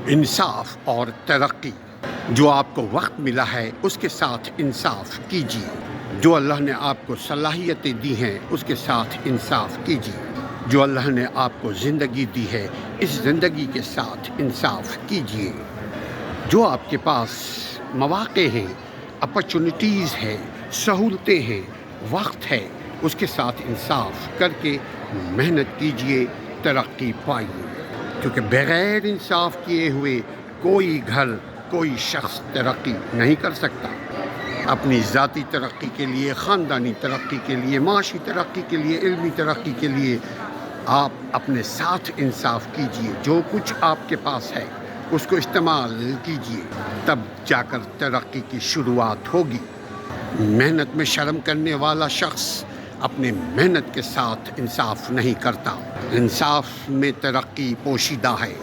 इंसाफ और तरक्की। जो आपको वक्त मिला है उसके साथ इंसाफ कीजिए। जो अल्लाह ने आपको सलाहियतें दी हैं उसके साथ इंसाफ कीजिए। जो अल्लाह ने आपको ज़िंदगी दी है इस ज़िंदगी के साथ इंसाफ कीजिए। जो आपके पास मौक़े हैं, अपॉर्चुनिटीज़ हैं, सहूलतें हैं, वक्त है, उसके साथ इंसाफ करके मेहनत कीजिए, तरक्की पाइए। क्योंकि बग़ैर इंसाफ किए हुए कोई घर, कोई शख्स तरक्की नहीं कर सकता। अपनी ज़ाती तरक्की के लिए, ख़ानदानी तरक्की के लिए, माशी तरक्की के लिए, इल्मी तरक्की के लिए आप अपने साथ इंसाफ कीजिए। जो कुछ आपके पास है उसको इस्तेमाल कीजिए, तब जाकर तरक्की की शुरुआत होगी। मेहनत में शर्म करने वाला शख्स अपने मेहनत के साथ इंसाफ नहीं करता। इंसाफ में तरक्की पोशीदा है।